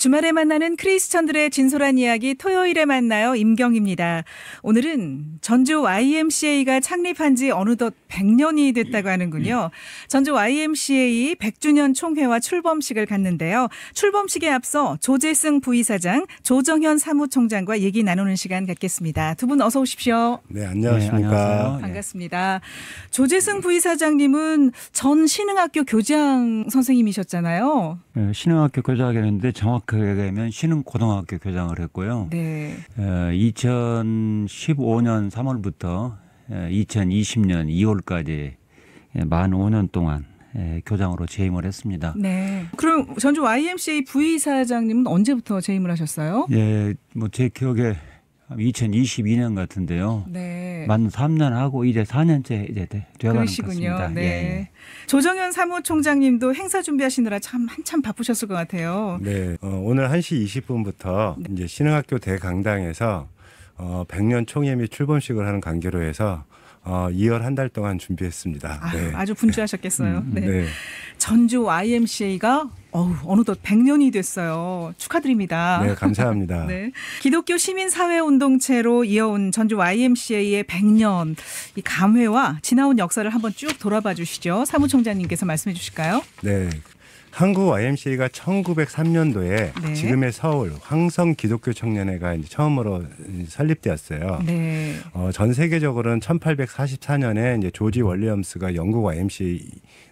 주말에 만나는 크리스천들의 진솔한 이야기 토요일에 만나요. 임경입니다. 오늘은 전주 YMCA가 창립한 지 어느덧 100년이 됐다고 하는군요. 전주 YMCA 100주년 총회와 출범식을 갖는데요. 출범식에 앞서 조재승 부이사장, 조정현 사무총장과 얘기 나누는 시간 갖겠습니다. 두 분 어서 오십시오. 네, 안녕하십니까. 네, 안녕하세요. 반갑습니다. 조재승 부이사장님은 전 신흥학교 교장 선생님이셨잖아요. 네, 신흥학교 교장을 했는데 정확하게 얘기하면 신흥고등학교 교장을 했고요. 네. 2015년 3월부터 2020년 2월까지 만 5년 동안 교장으로 재임을 했습니다. 네. 그럼 전주 YMCA 부이사장님은 언제부터 재임을 하셨어요? 예, 뭐 제 기억에 2022년 같은데요. 네. 만 3년 하고 이제 4년째 이제 돼가는 것 그러시군요. 같습니다. 네. 예. 조정현 사무총장님도 행사 준비하시느라 참 한참 바쁘셨을 것 같아요. 네, 오늘 1시 20분부터 이제 신흥학교 대강당에서 100년 총회 및 출범식을 하는 관계로 해서 2월 한 달 동안 준비했습니다. 네. 아주 분주하셨겠어요. 네. 네. 전주 YMCA가 어느덧 100년이 됐어요. 축하드립니다. 네, 감사합니다. 네. 기독교 시민사회운동체로 이어온 전주 YMCA의 100년 이 감회와 지나온 역사를 한번 쭉 돌아봐 주시죠. 사무총장님께서 말씀해 주실까요? 네. 한국 YMCA가 1903년도에 네. 지금의 서울 황성 기독교 청년회가 이제 처음으로 설립되었어요. 네. 전 세계적으로는 1844년에 이제 조지 월리엄스가 영국 YMCA,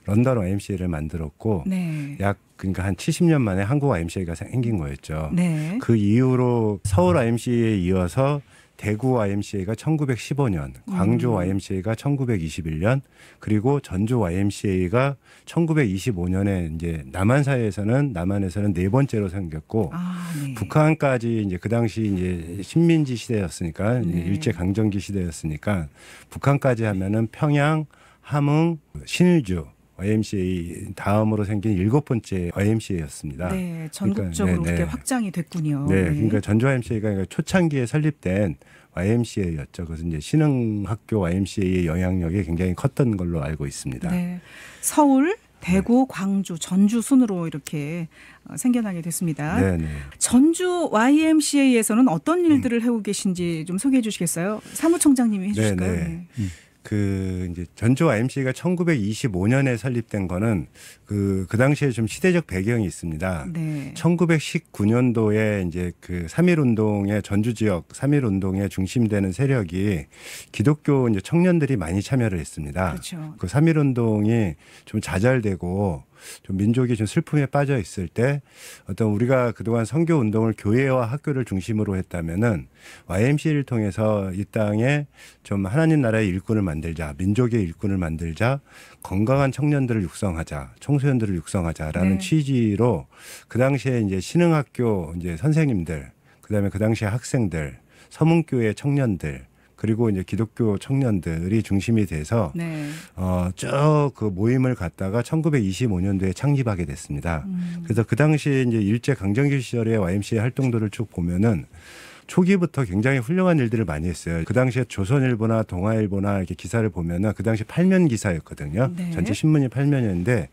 런던 YMCA를 만들었고, 네. 그러니까 한 70년 만에 한국 YMCA가 생긴 거였죠. 네. 그 이후로 서울 YMCA에 이어서 대구 YMCA가 1915년, 광주 YMCA가 1921년, 그리고 전주 YMCA가 1925년에 이제 남한에서는 네 번째로 생겼고, 네. 북한까지 이제 그 당시 이제 식민지 시대였으니까 네. 일제 강점기 시대였으니까 북한까지 하면은 평양, 함흥, 신의주 YMCA 다음으로 생긴 7번째 YMCA였습니다. 네, 전국적으로 그렇게 확장이 됐군요. 네, 그러니까 전주 YMCA가 초창기에 설립된 YMCA였죠. 그래서 이제 신흥학교 YMCA의 영향력이 굉장히 컸던 걸로 알고 있습니다. 네, 서울, 대구, 광주, 전주 순으로 이렇게 생겨나게 됐습니다. 네, 네. 전주 YMCA에서는 어떤 일들을 해오고 계신지 좀 소개해 주시겠어요? 사무총장님이 해주실까요? 네. 이제 전주 YMCA가 1925년에 설립된 거는 그 당시에 좀 시대적 배경이 있습니다. 네. 1919년도에 이제 그 3.1 운동의 전주 지역 3.1 운동에 중심되는 세력이 기독교 이제 청년들이 많이 참여를 했습니다. 그렇죠. 그 3.1 운동이 좀 좌절되고 좀 민족이 좀 슬픔에 빠져 있을 때 어떤 우리가 그동안 선교 운동을 교회와 학교를 중심으로 했다면은 YMCA를 통해서 이 땅에 좀 하나님 나라의 일꾼을 만들자, 민족의 일꾼을 만들자, 건강한 청년들을 육성하자, 청소년들을 육성하자라는 네. 취지로 그 당시에 이제 신흥학교 이제 선생님들, 그다음에 그 당시에 학생들, 서문교회 청년들, 그리고 이제 기독교 청년들이 중심이 돼서 네. 쭉 그 모임을 갖다가 1925년도에 창립하게 됐습니다. 그래서 그 당시에 이제 일제 강점기 시절의 YMCA 활동들을 쭉 보면은 초기부터 굉장히 훌륭한 일들을 많이 했어요. 그 당시에 조선일보나 동아일보나 이렇게 기사를 보면은 그 당시 8면 기사였거든요. 네. 전체 신문이 8면이었는데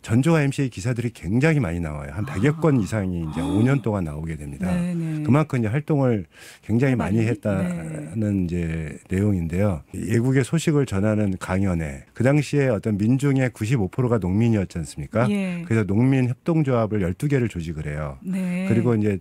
전주 YMCA 기사들이 굉장히 많이 나와요. 한 100여 건 이상이 이제 5년 동안 나오게 됩니다. 네네. 그만큼 이제 활동을 굉장히 많이 했다는 이제 내용인데요. 예국의 소식을 전하는 강연회. 그 당시에 어떤 민중의 95%가 농민이었지 않습니까? 예. 그래서 농민 협동조합을 12개를 조직을 해요. 네. 그리고 이제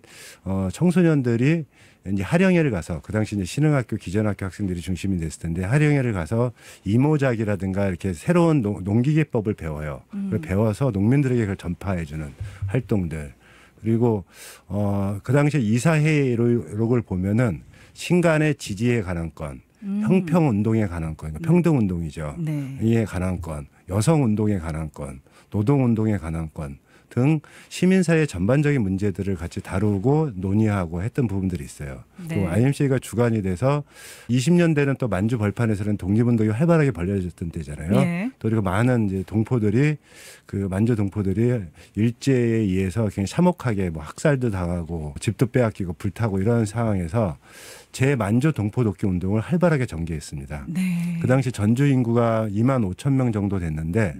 청소년들이 이제 하령회를 가서 그 당시 이제 신흥학교 기존학교 학생들이 중심이 됐을 텐데 하령회를 가서 이모작이라든가 이렇게 새로운 농기계법을 배워요. 그걸 배워서 농민들에게 그걸 전파해주는 활동들. 그리고 그 당시에 이사회록을 보면은 신간의 지지에 관한 건, 형평운동에 관한 건, 평등운동이죠. 네. 이에 관한 건, 여성운동에 관한 건, 노동운동에 관한 건 등 시민사회 전반적인 문제들을 같이 다루고 논의하고 했던 부분들이 있어요. 네. 또 YMCA가 주관이 돼서 20년대는 또 만주 벌판에서는 독립운동이 활발하게 벌려졌던 때잖아요. 네. 또 그리고 많은 이제 동포들이 그 만주 동포들이 일제에 의해서 그냥 참혹하게 뭐 학살도 당하고 집도 빼앗기고 불타고 이런 상황에서 제만주 동포독기 운동을 활발하게 전개했습니다. 네. 그 당시 전주 인구가 2만 5천 명 정도 됐는데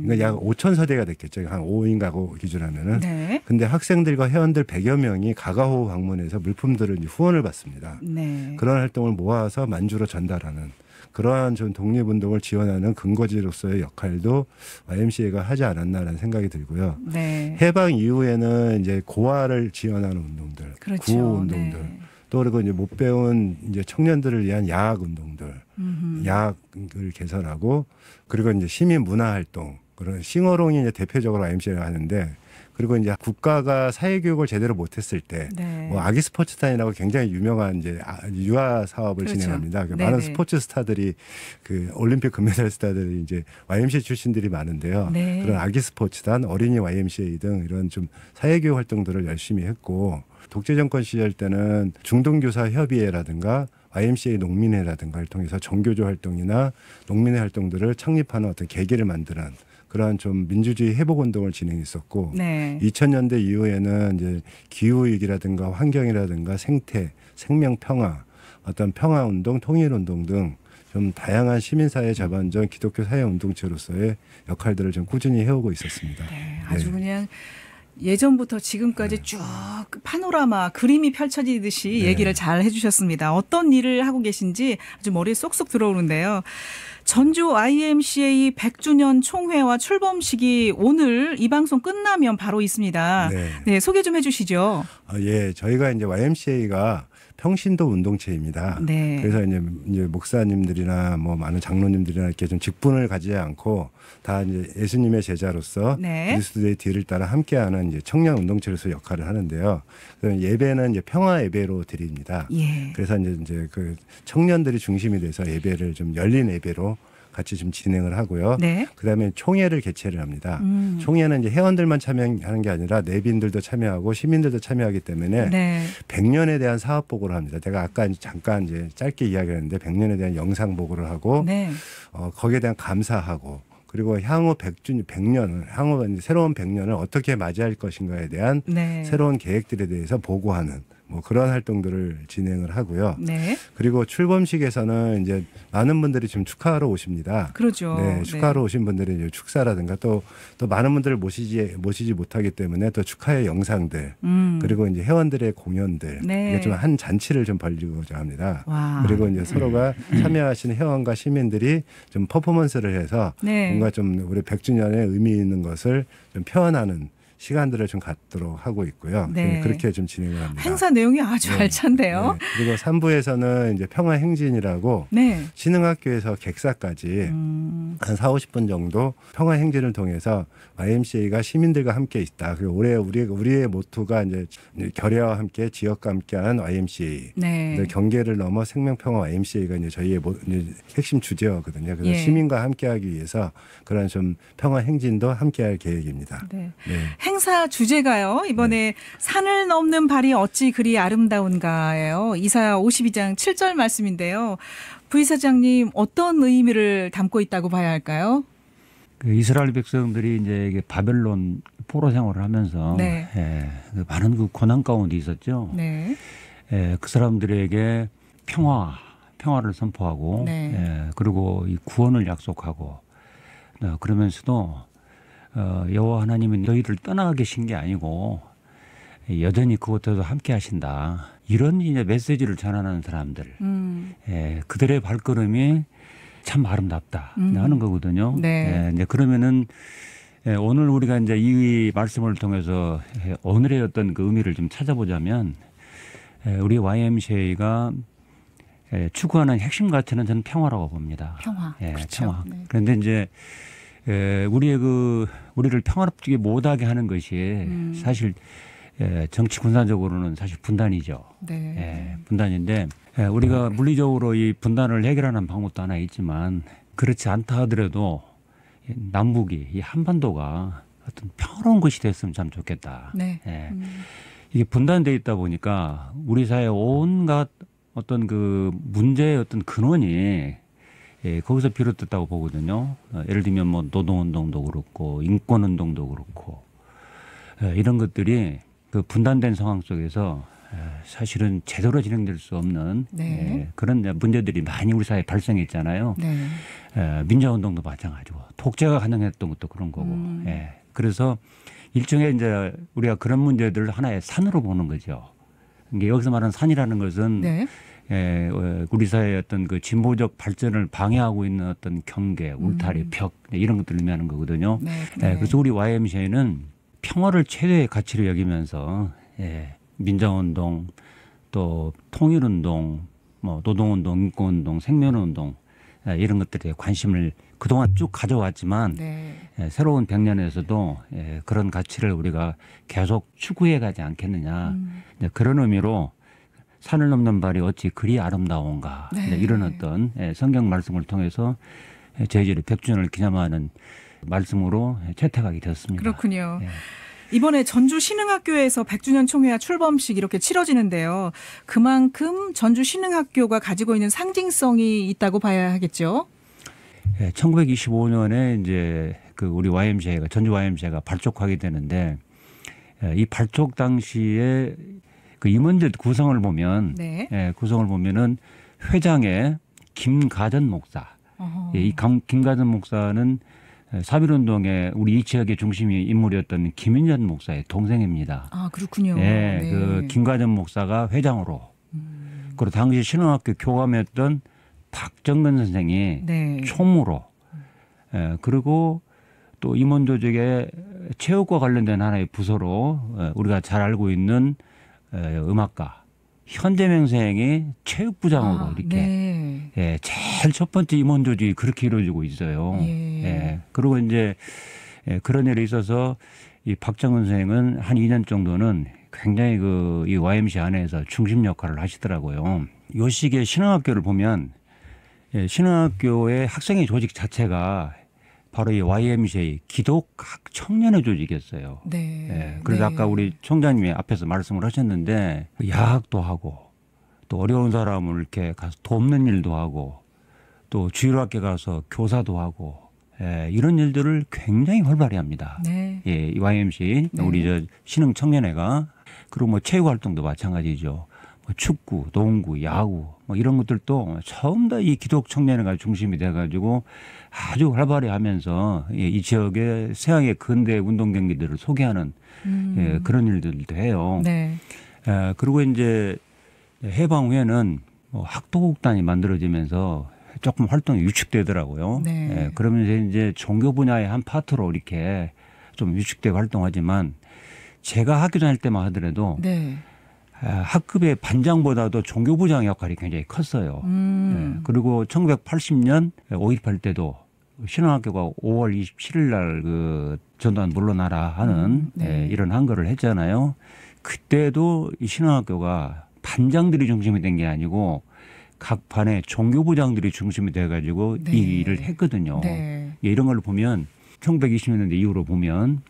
그러니까 약 5천 세대가 됐겠죠. 한 5인 가구 기준하면은. 네. 근데 학생들과 회원들 100여 명이 가가호 방문해서 물품들을 이제 후원을 받습니다. 네. 그런 활동을 모아서 만주로 전달하는 그러한 좀 독립운동을 지원하는 근거지로서의 역할도 YMCA가 하지 않았나라는 생각이 들고요. 네. 해방 이후에는 이제 고아를 지원하는 운동들, 그렇죠. 구호 운동들, 네. 또 그리고 이제 못 배운 이제 청년들을 위한 야학 운동들, 야학을 개선하고 그리고 이제 시민 문화 활동 그런 싱어롱이 이제 대표적으로 YMCA가 하는데 그리고 이제 국가가 사회교육을 제대로 못했을 때 네. 뭐 아기 스포츠단이라고 굉장히 유명한 이제 유아 사업을 그렇죠. 진행합니다. 네네. 많은 스포츠 스타들이 그 올림픽 금메달 스타들이 이제 YMCA 출신들이 많은데요. 네. 그런 아기 스포츠단, 어린이 YMCA 등 이런 좀 사회교육 활동들을 열심히 했고 독재 정권 시절 때는 중동교사 협의회라든가 YMCA 농민회라든가를 통해서 정교조 활동이나 농민회 활동들을 창립하는 어떤 계기를 만드는 그러한 좀 민주주의 회복 운동을 진행했었고 네. 2000년대 이후에는 이제 기후 위기라든가 환경이라든가 생태, 생명 평화, 어떤 평화 운동, 통일 운동 등 좀 다양한 시민사회 자반전 기독교 사회 운동체로서의 역할들을 좀 꾸준히 해오고 있었습니다. 네, 아주 그냥 예전부터 지금까지 쭉 파노라마 그림이 펼쳐지듯이 네. 얘기를 잘 해주셨습니다. 어떤 일을 하고 계신지 아주 머리에 쏙쏙 들어오는데요. 전주 YMCA 100주년 총회와 출범식이 오늘 이 방송 끝나면 바로 있습니다. 네. 네, 소개 좀 해주시죠. 예, 저희가 이제 YMCA가 평신도 운동체입니다. 네. 그래서 이제 목사님들이나 뭐 많은 장로님들이나 이렇게 좀 직분을 가지지 않고 다 이제 예수님의 제자로서 네. 그리스도의 뒤를 따라 함께하는 이제 청년 운동체로서 역할을 하는데요. 그래서 예배는 이제 평화 예배로 드립니다. 예. 그래서 이제 그 청년들이 중심이 돼서 예배를 좀 열린 예배로 같이 좀 진행을 하고요. 네. 그다음에 총회를 개최를 합니다. 총회는 이제 회원들만 참여하는 게 아니라 내빈들도 참여하고 시민들도 참여하기 때문에 네. 100년에 대한 사업 보고를 합니다. 제가 아까 잠깐 이제 짧게 이야기했는데 100년에 대한 영상 보고를 하고 네. 거기에 대한 감사하고 그리고 향후 100년을 향후 새로운 100년을 어떻게 맞이할 것인가에 대한 네. 새로운 계획들에 대해서 보고하는 뭐 그런 활동들을 진행을 하고요. 네. 그리고 출범식에서는 이제 많은 분들이 지금 축하하러 오십니다. 그렇죠. 네, 축하하러 오신 분들이 이제 축사라든가 또 많은 분들을 모시지 못하기 때문에 또 축하의 영상들 그리고 이제 회원들의 공연들 네. 이게 좀 한 잔치를 좀 벌리고자 합니다. 와. 그리고 이제 서로가 참여하시는 회원과 시민들이 좀 퍼포먼스를 해서 네. 뭔가 좀 우리 100주년에 의미 있는 것을 좀 표현하는 시간들을 좀 갖도록 하고 있고요. 네. 그렇게 좀 진행을 합니다. 행사 내용이 아주 알찬데요. 네. 그리고 3부에서는 이제 평화행진이라고 네. 신흥학교에서 객사까지 한 40-50분 정도 평화행진을 통해서 YMCA가 시민들과 함께 있다. 그리고 올해 우리의 모토가 이제 결의와 함께 지역과 함께하는 YMCA. 네. 경계를 넘어 생명평화 YMCA가 이제 저희의 이제 핵심 주제거든요. 그래서 예. 시민과 함께하기 위해서 그런 좀 평화행진도 함께할 계획입니다. 네. 네. 행사 주제가요. 이번에 산을 넘는 발이 어찌 그리 아름다운가예요. 이사야 52장 7절 말씀인데요. 부이사장님 어떤 의미를 담고 있다고 봐야 할까요? 그 이스라엘 백성들이 이제 이게 바벨론 포로 생활을 하면서 네. 그 많은 그 고난 가운데 있었죠. 네. 그 사람들에게 평화를 선포하고 네. 그리고 이 구원을 약속하고 그러면서도 여호와 하나님은 너희를 떠나 계신 게 아니고 여전히 그곳에서 함께 하신다. 이런 이제 메시지를 전하는 사람들. 그들의 발걸음이 참 아름답다 하는 거거든요. 네. 이제 그러면은 오늘 우리가 이제 이 말씀을 통해서 오늘의 어떤 그 의미를 좀 찾아보자면 우리 YMCA가 추구하는 핵심 가치는 저는 평화라고 봅니다. 평화. 그렇죠. 평화. 네. 그런데 이제 우리를 평화롭게 못하게 하는 것이 사실 정치 군사적으로는 사실 분단이죠. 네. 분단인데 우리가 물리적으로 이 분단을 해결하는 방법도 하나 있지만 그렇지 않다 하더라도 남북이 이 한반도가 어떤 평화로운 것이 됐으면 참 좋겠다. 네. 이게 분단돼 있다 보니까 우리 사회 온갖 어떤 그 문제의 어떤 근원이 거기서 비롯됐다고 보거든요. 예를 들면 뭐 노동운동도 그렇고 인권운동도 그렇고 이런 것들이 그 분단된 상황 속에서 사실은 제대로 진행될 수 없는 네. 그런 문제들이 많이 우리 사회에 발생했잖아요. 네. 민주화운동도 마찬가지고 독재가 가능했던 것도 그런 거고. 그래서 일종의 이제 우리가 그런 문제들을 하나의 산으로 보는 거죠. 이게 여기서 말하는 산이라는 것은 네. 우리 사회의 어떤 그 진보적 발전을 방해하고 있는 어떤 경계, 울타리, 벽 이런 것들을 의미하는 거거든요. 네. 네. 그래서 우리 YMCA는 평화를 최대의 가치로 여기면서 민주화운동, 또 통일운동, 뭐 노동운동, 인권운동, 생명운동 이런 것들에 관심을 그동안 쭉 가져왔지만 네. 새로운 100년에서도 그런 가치를 우리가 계속 추구해 가지 않겠느냐. 그런 의미로 산을 넘는 발이 어찌 그리 아름다운가. 네. 이런 어떤 성경 말씀을 통해서 저희들이 100주년을 기념하는 말씀으로 채택하게 되었습니다. 그렇군요. 이번에 전주 신흥학교에서 100주년 총회와 출범식 이렇게 치러지는데요. 그만큼 전주 신흥학교가 가지고 있는 상징성이 있다고 봐야 하겠죠. 1925년에 이제 그 우리 YMCA가 전주 YMCA가 발족하게 되는데 이 발족 당시에 그 임원들 구성을 보면 네. 구성을 보면은 회장에 김가전 목사. 이 김가전 목사는 4.1운동에 우리 이 지역의 중심이 인물이었던 김인전 목사의 동생입니다. 아, 그렇군요. 네. 네. 그 김가전 목사가 회장으로. 그리고 당시 신흥학교 교감했던 박정근 선생이 네. 총무로. 그리고 또 임원 조직의 체육과 관련된 하나의 부서로 우리가 잘 알고 있는 음악가 현대명 선생이 체육부장으로 이렇게 제일 첫 번째 임원 조직이 그렇게 이루어지고 있어요. 그리고 이제 그런 일에 있어서 이 박정은 선생은 한 2년 정도는 굉장히 그 이 YMCA 안에서 중심 역할을 하시더라고요. 요 시기에 신흥학교를 보면 신흥학교의 학생회 조직 자체가 바로 이 YMCA 기독학 청년의 조직이었어요. 네. 그래서 네. 아까 우리 총장님이 앞에서 말씀을 하셨는데 야학도 하고 또 어려운 사람을 이렇게 가서 돕는 일도 하고 또 주일학교 가서 교사도 하고 이런 일들을 굉장히 활발히 합니다. 네. 이 YMCA 네. 우리 저 신흥 청년회가 그리고 뭐 체육 활동도 마찬가지죠. 뭐 축구, 농구, 야구 뭐 이런 것들도 처음 다 이 기독 청년회가 중심이 돼가지고 아주 활발히 하면서 이 지역의 서양의 근대 운동 경기들을 소개하는 그런 일들도 해요. 네. 그리고 이제 해방 후에는 뭐 학도국단이 만들어지면서 조금 활동이 위축되더라고요. 네. 그러면서 이제 종교 분야의 한 파트로 이렇게 좀 위축되고 활동하지만 제가 학교 다닐 때만 하더라도 네. 학급의 반장보다도 종교부장 역할이 굉장히 컸어요. 그리고 1980년 5.18 때도 신흥학교가 5월 27일 날 그 전두환 물러나라 하는 이런 한거를 했잖아요. 그때도 이 신흥학교가 반장들이 중심이 된 게 아니고 각 반의 종교부장들이 중심이 돼가지고 네. 이 일을 했거든요. 네. 이런 걸로 보면 1920년대 이후로 보면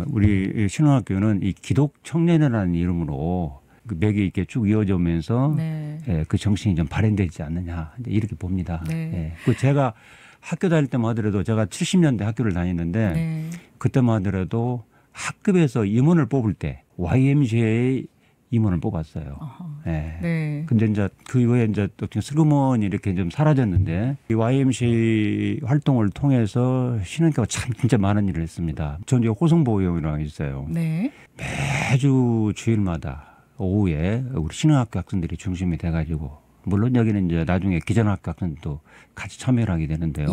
우리 신흥학교는 이 기독 청년회라는 이름으로 그 맥이 이렇게 쭉 이어지면서 네. 그 정신이 좀 발현되지 않느냐 이렇게 봅니다. 네. 그 제가 학교 다닐 때만 하더라도 제가 70년대 학교를 다니는데 네. 그때만 하더라도 학급에서 임원을 뽑을 때 YMCA의 임원을 뽑았어요. 네. 네. 근데 이제 그 이후에 이제 또 슬그머니 이렇게 좀 사라졌는데 이 YMCA 활동을 통해서 신흥교가 참 진짜 많은 일을 했습니다. 전주 호성보호용이라고 있어요. 네. 매주 주일마다 오후에 우리 신흥학교 학생들이 중심이 돼가지고 물론 여기는 이제 나중에 기전학교 학생들도 같이 참여를 하게 되는데요.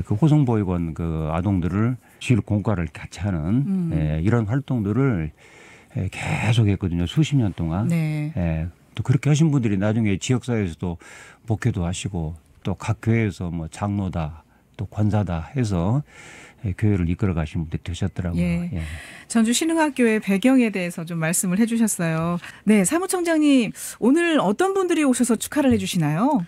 그 호성보육원 그 아동들을 주일 공과를 같이 하는 이런 활동들을 계속 했거든요. 수십 년 동안. 네. 또 그렇게 하신 분들이 나중에 지역사회에서도 목회도 하시고 또 각 교회에서 뭐 장로다 또 권사다 해서 교회를 이끌어 가신 분들이 되셨더라고요. 예. 전주 신흥학교의 배경에 대해서 좀 말씀을 해 주셨어요. 네, 사무총장님 오늘 어떤 분들이 오셔서 축하를 해 주시나요?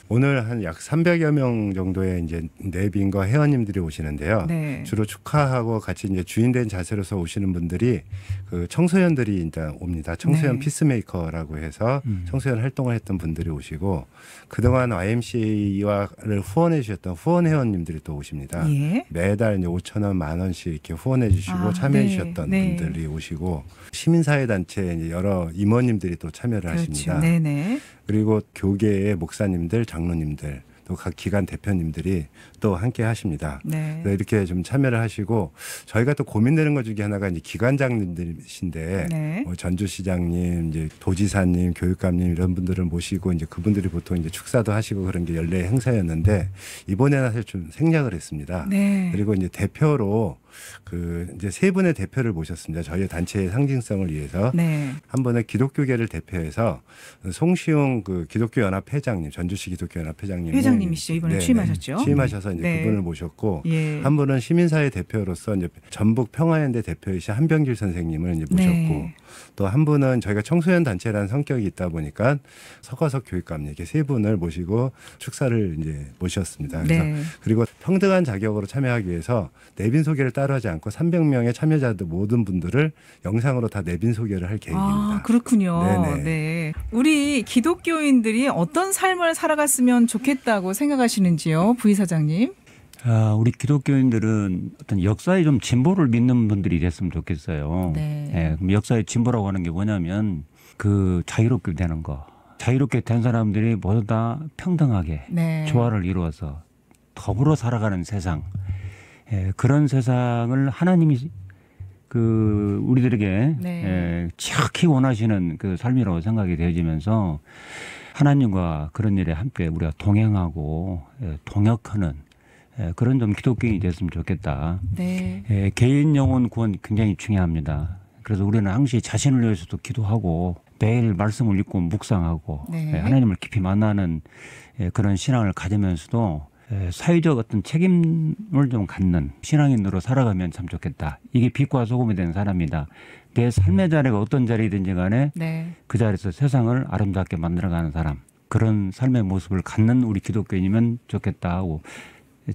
오늘 한 약 300여 명 정도의 이제 내빈과 회원님들이 오시는데요. 네. 주로 축하하고 같이 이제 주인된 자세로서 오시는 분들이 그 청소년들이 일단 옵니다. 청소년 네. 피스메이커라고 해서 청소년 활동을 했던 분들이 오시고 그동안 YMCA를 후원해 주셨던 후원 회원님들이 또 오십니다. 예. 매달 이제 5천 원, 10,000원씩 이렇게 후원해 주시고 참여해 네. 주셨던 네. 분들이 오시고 시민사회 단체 이제 여러 임원님들이 또 참여를 그렇죠. 하십니다. 네네. 그리고 교계의 목사님들, 장로님들, 또 각 기관 대표님들이 또 함께 하십니다. 네. 그래서 이렇게 좀 참여를 하시고 저희가 또 고민되는 것 중에 하나가 이제 기관장님들이신데 네. 뭐 전주시장님, 이제 도지사님, 교육감님 이런 분들을 모시고 이제 그분들이 보통 이제 축사도 하시고 그런 게 연례 행사였는데 이번에는 사실 좀 생략을 했습니다. 네. 그리고 이제 대표로 그 이제 세 분의 대표를 모셨습니다. 저희 단체의 상징성을 위해서 네. 한 번은 기독교계를 대표해서 송시용 그 기독교연합 회장님, 전주시 기독교연합 회장님 회장님이시죠. 이번에 취임하셨죠. 취임하셔서 이제 네. 그분을 모셨고 예. 한 분은 시민사회 대표로서 이제 전북 평화연대 대표이신 한병길 선생님을 이제 모셨고 네. 또 한 분은 저희가 청소년 단체라는 성격이 있다 보니까 서가석 교육감님 이렇게 세 분을 모시고 축사를 이제 모셨습니다. 그래서 네. 그리고 평등한 자격으로 참여하기 위해서 내빈 소개를 따로 하지 않고 300명의 참여자들 모든 분들을 영상으로 다 내빈 소개를 할 계획입니다. 아, 그렇군요. 네네. 네. 우리 기독교인들이 어떤 삶을 살아갔으면 좋겠다고 생각하시는지요, 부이사장님? 우리 기독교인들은 어떤 역사의 좀 진보를 믿는 분들이 됐으면 좋겠어요. 네. 예, 그럼 역사의 진보라고 하는 게 뭐냐면 그 자유롭게 되는 거. 자유롭게 된 사람들이 모두 다 평등하게 네. 조화를 이루어서 더불어 살아가는 세상. 예, 그런 세상을 하나님이 그 우리들에게 네. 예, 지극히 원하시는 그 삶이라고 생각이 되어지면서 하나님과 그런 일에 함께 우리가 동행하고 동역하는 그런 좀 기독교인이 됐으면 좋겠다. 네. 개인 영혼 구원 굉장히 중요합니다. 그래서 우리는 항시 자신을 위해서도 기도하고 매일 말씀을 읽고 묵상하고 네. 하나님을 깊이 만나는 그런 신앙을 가지면서도 사회적 어떤 책임을 좀 갖는 신앙인으로 살아가면 참 좋겠다. 이게 빛과 소금이 된 사람이다. 내 삶의 자리가 어떤 자리든지 간에 네. 그 자리에서 세상을 아름답게 만들어가는 사람. 그런 삶의 모습을 갖는 우리 기독교인이면 좋겠다 하고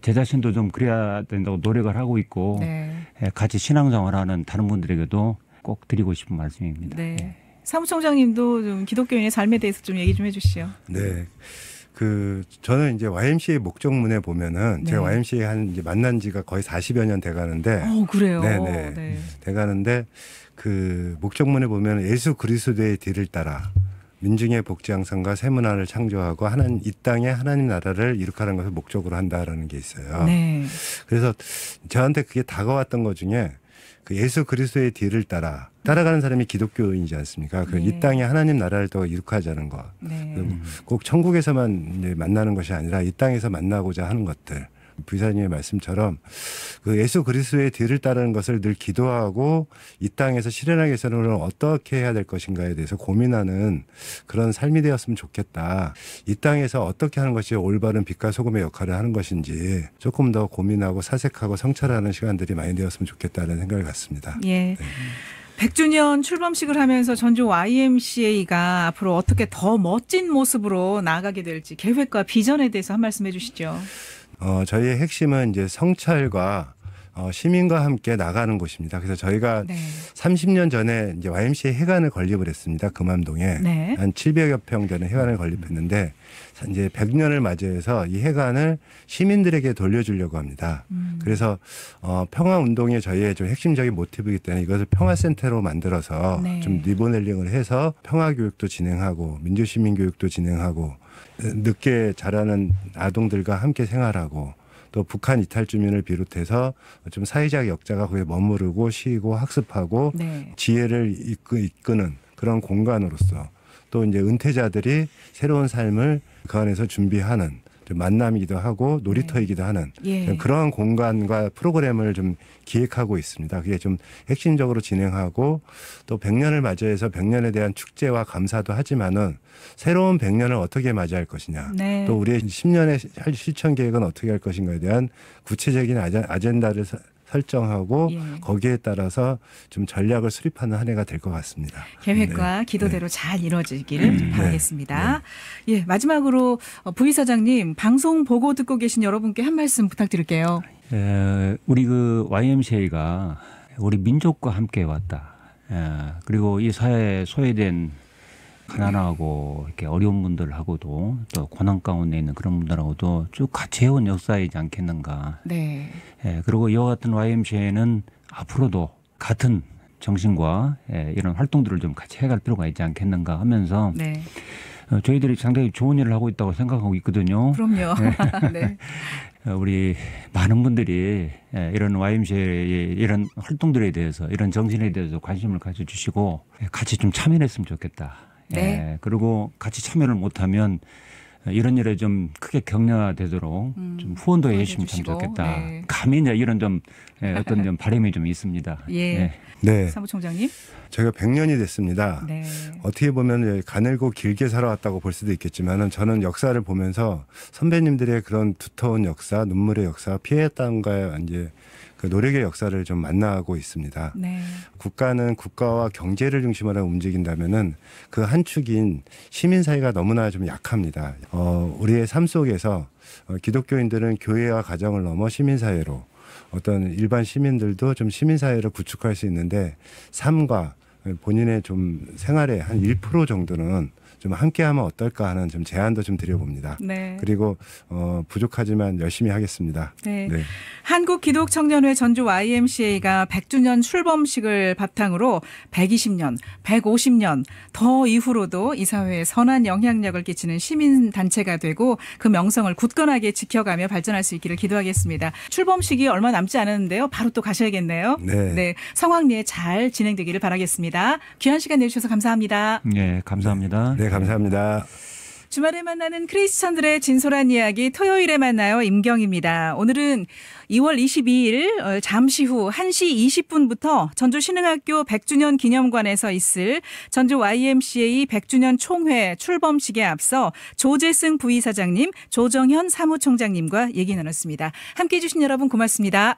제 자신도 좀 그래야 된다고 노력을 하고 있고 네. 같이 신앙생활하는 다른 분들에게도 꼭 드리고 싶은 말씀입니다. 네. 사무총장님도 좀 기독교인의 삶에 대해서 좀 얘기 좀 해주시죠. 네. 그 저는 이제 YMCA 목적문에 보면은 네. 제가 YMCA 한 이제 만난 지가 거의 40여 년 돼가는데 그래요. 네네. 네. 돼가는데 그 목적문에 보면 예수 그리스도의 뒤를 따라 민중의 복지 향상과 새 문화를 창조하고 이 땅에 하나님 나라를 이룩하는 것을 목적으로 한다라는 게 있어요. 네. 그래서 저한테 그게 다가왔던 것 중에 그 예수 그리스도의 뒤를 따라가는 사람이 기독교인이지 않습니까? 그 네. 이 땅에 하나님 나라를 더 이룩하자는 것. 네. 꼭 천국에서만 이제 만나는 것이 아니라 이 땅에서 만나고자 하는 것들. 부이사님의 말씀처럼 그 예수 그리스도의 뒤를 따르는 것을 늘 기도하고 이 땅에서 실현하기 위해서는 어떻게 해야 될 것인가에 대해서 고민하는 그런 삶이 되었으면 좋겠다. 이 땅에서 어떻게 하는 것이 올바른 빛과 소금의 역할을 하는 것인지 조금 더 고민하고 사색하고 성찰하는 시간들이 많이 되었으면 좋겠다는 생각을 갖습니다. 예. 100주년 출범식을 하면서 전주 YMCA가 앞으로 어떻게 더 멋진 모습으로 나아가게 될지 계획과 비전에 대해서 한 말씀 해주시죠. 저희의 핵심은 이제 성찰과 시민과 함께 나가는 곳입니다. 그래서 저희가 네. 30년 전에 이제 YMCA 해관을 건립을 했습니다. 금암동에 네. 한 700여 평 되는 해관을 건립했는데 이제 100년을 맞이해서 이 해관을 시민들에게 돌려주려고 합니다. 그래서 평화운동이 저희의 좀 핵심적인 모티브이기 때문에 이것을 평화센터로 만들어서 네. 좀 리모델링을 해서 평화교육도 진행하고 민주시민교육도 진행하고 늦게 자라는 아동들과 함께 생활하고 또 북한 이탈 주민을 비롯해서 좀 사회적 역자가 거기에 머무르고 쉬고 학습하고 네. 지혜를 이끄는 그런 공간으로서 또 이제 은퇴자들이 새로운 삶을 그 안에서 준비하는 좀 만남이기도 하고 놀이터이기도 하는 예. 그러한 공간과 프로그램을 좀 기획하고 있습니다. 그게 좀 핵심적으로 진행하고 또 100년을 맞이해서 100년에 대한 축제와 감사도 하지만은 새로운 100년을 어떻게 맞이할 것이냐. 네. 또 우리의 10년의 실천 계획은 어떻게 할 것인가에 대한 구체적인 아젠다를 설정하고 예. 거기에 따라서 좀 전략을 수립하는 한 해가 될 것 같습니다. 계획과 네. 기도대로 잘 이루어지기를 네. 바라겠습니다. 예, 마지막으로 부이사장님 방송 보고 듣고 계신 여러분께 한 말씀 부탁드릴게요. 우리 그 YMCA가 우리 민족과 함께 왔다. 그리고 이 사회에 소외된 가난하고 이렇게 어려운 분들하고도 또 고난 가운데 있는 그런 분들하고도 쭉 같이 해온 역사이지 않겠는가. 네. 그리고 이와 같은 YMCA는 앞으로도 같은 정신과 이런 활동들을 좀 같이 해갈 필요가 있지 않겠는가 하면서 네. 저희들이 상당히 좋은 일을 하고 있다고 생각하고 있거든요. 그럼요. 네. 우리 많은 분들이 이런 YMCA의 이런 활동들에 대해서 이런 정신에 대해서 관심을 가져주시고 같이 좀 참여했으면 좋겠다. 네. 그리고 같이 참여를 못하면 이런 일에 좀 크게 격려되도록 좀 후원도 해주시면 참 해주시고, 좋겠다. 네. 감히 이제 이런 좀 어떤 좀 바람이 좀 있습니다. 예. 네, 사무총장님. 저희가 100년이 됐습니다. 네. 어떻게 보면 가늘고 길게 살아왔다고 볼 수도 있겠지만은 저는 역사를 보면서 선배님들의 그런 두터운 역사, 눈물의 역사, 피해 땅과 이제 그 노력의 역사를 좀 만나고 있습니다. 네. 국가는 국가와 경제를 중심으로 움직인다면은 그 한 축인 시민 사회가 너무나 좀 약합니다. 우리의 삶 속에서 기독교인들은 교회와 가정을 넘어 시민 사회로 어떤 일반 시민들도 좀 시민 사회를 구축할 수 있는데 삶과 본인의 좀 생활의 한 1% 정도는 좀 함께하면 어떨까 하는 좀 제안도 좀 드려봅니다. 네. 그리고 부족하지만 열심히 하겠습니다. 네. 네. 한국기독청년회 전주 YMCA가 100주년 출범식을 바탕으로 120년, 150년 더 이후로도 이 사회에 선한 영향력을 끼치는 시민단체가 되고 그 명성을 굳건하게 지켜가며 발전할 수 있기를 기도하겠습니다. 출범식이 얼마 남지 않았는데요. 바로 또 가셔야겠네요. 네. 성황리에 잘 진행되기를 바라겠습니다. 귀한 시간 내주셔서 감사합니다. 네, 감사합니다. 네, 감사합니다. 주말에 만나는 크리스천들의 진솔한 이야기 토요일에 만나요. 임경입니다. 오늘은 2월 22일 잠시 후 1시 20분부터 전주 신흥학교 100주년 기념관에서 있을 전주 YMCA 100주년 총회 출범식에 앞서 조재승 부이사장님, 조정현 사무총장님과 얘기 나눴습니다. 함께해 주신 여러분 고맙습니다.